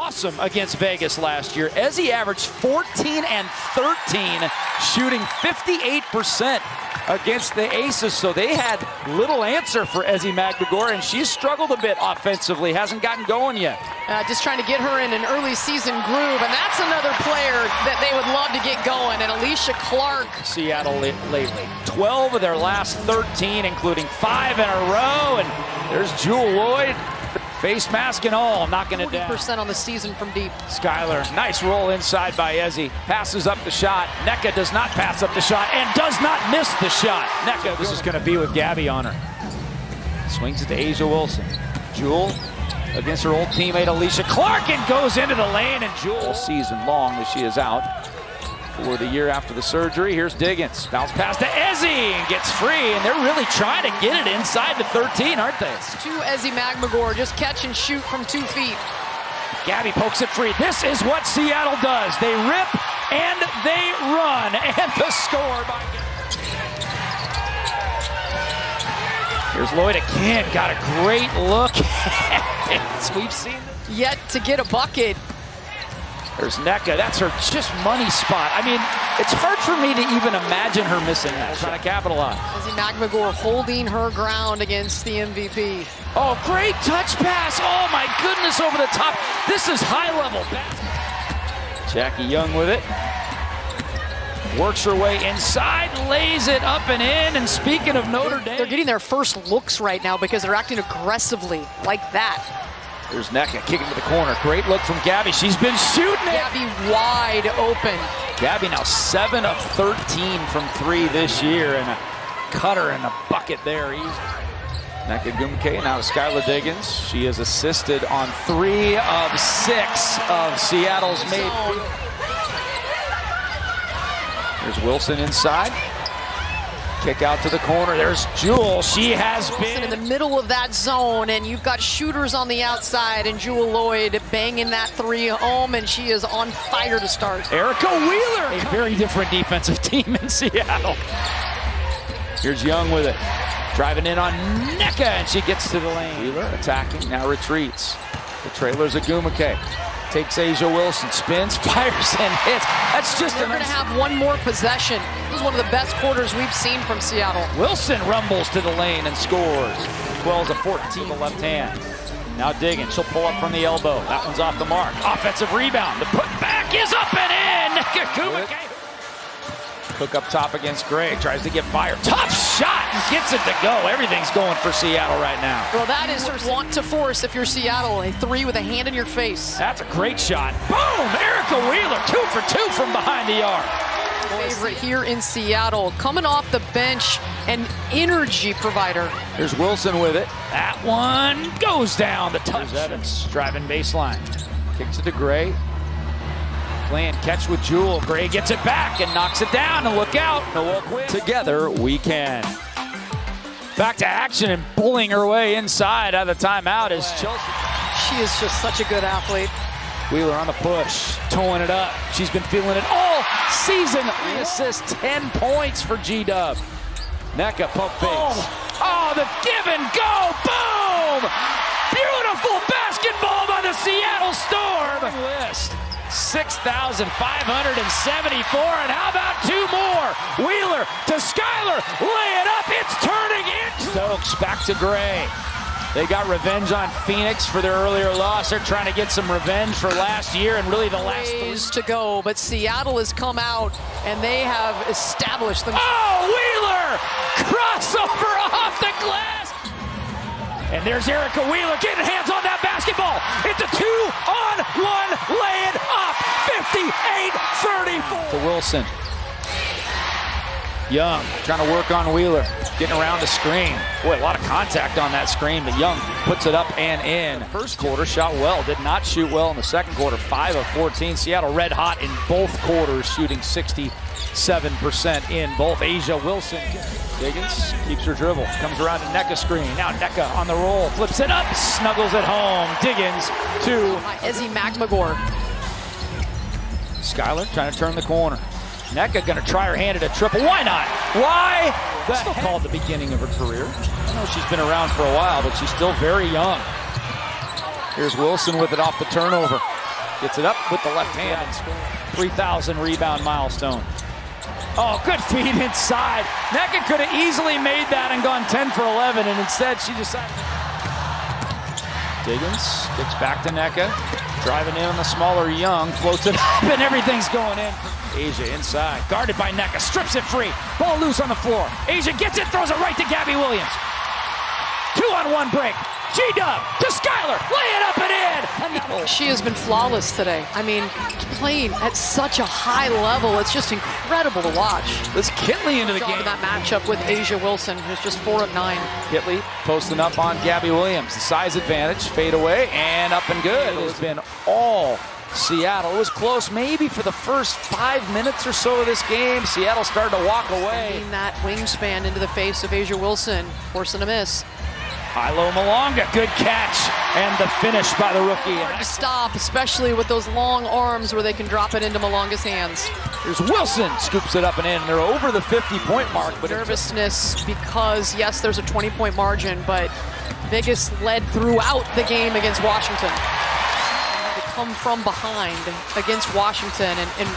awesome against Vegas last year. Ezzy averaged 14 and 13, shooting 58% against the Aces, so they had little answer for Ezzy Magbegor, and she's struggled a bit offensively, hasn't gotten going yet. Just trying to get her in an early season groove, and that's another player that they would love to get going, and Alicia Clark. Seattle lately, 12 of their last 13, including 5 in a row, and there's Jewel Lloyd, face mask and all, knocking it down. 40% on the season from deep. Skylar, nice roll inside by Ezzy, passes up the shot. Nneka does not pass up the shot and does not miss the shot. Nneka, this is going to be with Gabby on her. Swings it to Asia Wilson. Jewel against her old teammate Alicia Clark and goes into the lane, and Jewel season long as she is out for the year after the surgery. Here's Diggins, bounce pass to Ezzy and gets free, and they're really trying to get it inside the 13, aren't they? It's to Ezzy Magbegor, just catch and shoot from 2 feet. Gabby pokes it free. This is what Seattle does. They rip and they run, and the score by Here's Lloyd again, got a great look. We've seen it. Yet to get a bucket. There's Nneka, that's her just money spot. I mean, it's hard for me to even imagine her missing that. Trying to capitalize. Ezzy Magbegor holding her ground against the MVP. Oh, great touch pass. Oh my goodness, over the top. This is high level basketball. Jackie Young with it. Works her way inside, lays it up and in, and speaking of Notre Dame. They're getting their first looks right now because they're acting aggressively like that. There's Nneka kicking to the corner. Great look from Gabby. She's been shooting it. Gabby wide open. Gabby now 7 of 13 from 3 this year, and a cutter and a bucket there easy. Nneka Gumke now to Skylar Diggins. She is assisted on 3 of 6 of Seattle's made. There's Wilson inside. Kick out to the corner. There's Jewel. She has been in the middle of that zone, and you've got shooters on the outside, and Jewel Lloyd banging that 3 home, and she is on fire to start. Erica Wheeler, a very different defensive team in Seattle. Here's Young with it. Driving in on Nneka, and she gets to the lane. Wheeler attacking, now retreats. The trailer's a Gumake. Takes Asia Wilson, spins, fires, and hits. That's just They're going to have one more possession. This is one of the best quarters we've seen from Seattle. Wilson rumbles to the lane and scores. 12 of 14, the left hand. Now Diggins, she'll pull up from the elbow. That one's off the mark. Offensive rebound. The putback is up and in. Gumake. Hook up top against Gray, tries to get fire. Tough shot and gets it to go. Everything's going for Seattle right now. Well, that is want to force if you're Seattle. A 3 with a hand in your face. That's a great shot. Boom! Erica Wheeler, 2 for 2 from behind the arc. Favorite here in Seattle, coming off the bench, an energy provider. There's Wilson with it. That one goes down. The touch. Evans driving baseline. Kicks it to Gray. Playing catch with Jewel. Gray gets it back and knocks it down. And look out. Together we can. Back to action and pulling her way inside out of the timeout is Chelsea. She is just such a good athlete. Wheeler on the push, towing it up. She's been feeling it all season. 3 assists, 10 points for G-Dub. Nneka pump fakes. Oh, the give and go. Boom! Beautiful basketball by the Seattle Storm. List. 6,574, and how about 2 more? Wheeler to Skylar, lay it up, it's turning into Stokes, back to Gray. They got revenge on Phoenix for their earlier loss. They're trying to get some revenge for last year and really the last ways to go, but Seattle has come out and they have established them. Oh, Wheeler! Crossover off the glass! And there's Erica Wheeler getting hands on that basketball. It's a 2-on-1, lay it up, 58-34. To Wilson. Young trying to work on Wheeler, getting around the screen. Boy, a lot of contact on that screen, but Young puts it up and in. First quarter, shot well, did not shoot well in the second quarter. 5 of 14. Seattle red hot in both quarters, shooting 67% in both. Asia Wilson. Diggins keeps her dribble, comes around to Nneka screen. Now Nneka on the roll, flips it up, snuggles it home. Diggins to Ezzy Magbegor. Skylar trying to turn the corner. Nneka gonna try her hand at a triple. Why not? Why? That's still called the beginning of her career. I know she's been around for a while, but she's still very young. Here's Wilson with it off the turnover. Gets it up with the left hand. 3,000 rebound milestone. Oh, good feed inside. Nneka could have easily made that and gone 10 for 11, and instead she decided. Diggins kicks back to Nneka. Driving in on the smaller Young. Floats it up, and everything's going in. A'ja inside. Guarded by Nneka. Strips it free. Ball loose on the floor. A'ja gets it, throws it right to Gabby Williams. 2-on-1 break. G-Dub to Skylar. Lay it up and in. She has been flawless today. I mean, playing at such a high level. It's just incredible to watch. Let's Kitley into the game. That matchup with A'ja Wilson, who's just 4 of 9. Kitley posting up on Gabby Williams. The size advantage. Fade away and up and good. It has been all Seattle. It was close maybe for the first 5 minutes or so of this game. Seattle started to walk away. Sending that wingspan into the face of A'ja Wilson, forcing a miss. Ilo Malonga, good catch, and the finish by the rookie. Hard to stop, especially with those long arms where they can drop it into Malonga's hands. Here's Wilson, scoops it up and in. They're over the 50-point mark. But nervousness because, yes, there's a 20-point margin, but Vegas led throughout the game against Washington. They come from behind against Washington, and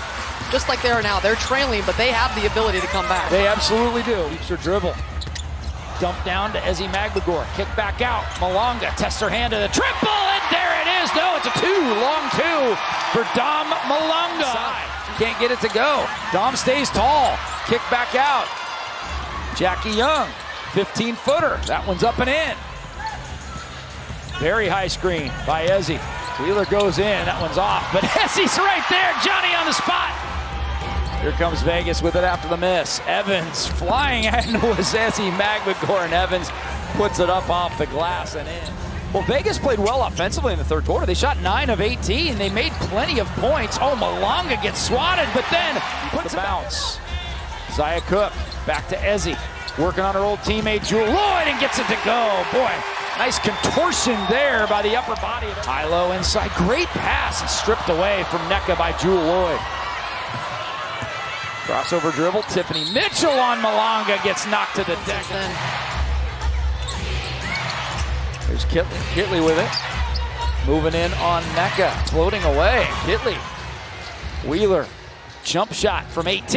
just like they are now, they're trailing, but they have the ability to come back. They absolutely do. Keeps her dribble. Dump down to Ezi Magbagor. Kick back out. Malonga tests her hand to the triple, and there it is. No, it's a long two for Dom Malonga. Can't get it to go. Dom stays tall. Kick back out. Jackie Young, 15-footer. That one's up and in. Very high screen by Ezi. Wheeler goes in. That one's off, but Ezi's right there. Johnny on the spot. Here comes Vegas with it after the miss. Evans flying at it was Ezi Magbagor, and Evans puts it up off the glass and in. Well, Vegas played well offensively in the third quarter. They shot 9 of 18. They made plenty of points. Oh, Malonga gets swatted, but then puts the bounce. Zaya Cook back to Ezi. Working on her old teammate Jewel Lloyd and gets it to go. Boy, nice contortion there by the upper body. Ilo inside. Great pass and stripped away from Nneka by Jewel Lloyd. Crossover dribble, Tiffany Mitchell on Malonga, gets knocked to the deck. There's Kitley with it. Moving in on Nneka, floating away. Kitley. Wheeler, jump shot from 18,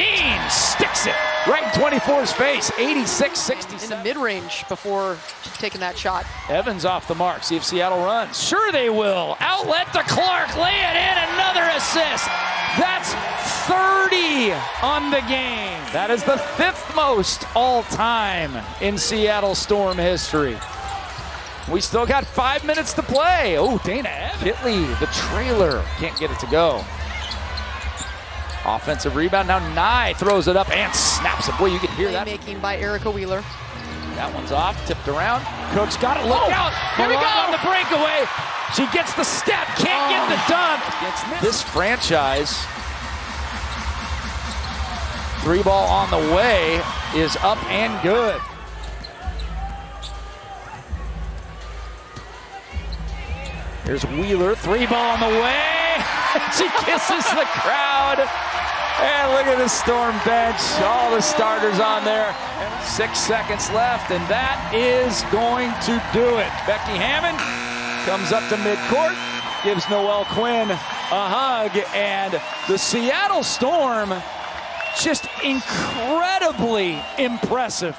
sticks it right in 24's face, 86-67. In the mid-range before taking that shot. Evans off the mark, see if Seattle runs. Sure they will. Outlet to Clark, lay it in, another assist. That's 30 on the game. That is the 5th most all-time in Seattle Storm history. We still got 5 minutes to play. Oh, Dana Evans. Kitley, the trailer, can't get it to go. Offensive rebound, now Nye throws it up and snaps it. Boy, you can hear that. Making by Erica Wheeler. That one's off, tipped around. Cook's got it, look out. Here we go. On the breakaway. She gets the step, can't get the dunk. This franchise, 3-ball on the way, is up and good. Here's Wheeler, 3-ball on the way. She kisses the crowd. And look at the Storm bench, all the starters on there. 6 seconds left, and that is going to do it. Becky Hammond comes up to midcourt, gives Noelle Quinn a hug, and the Seattle Storm just incredibly impressive.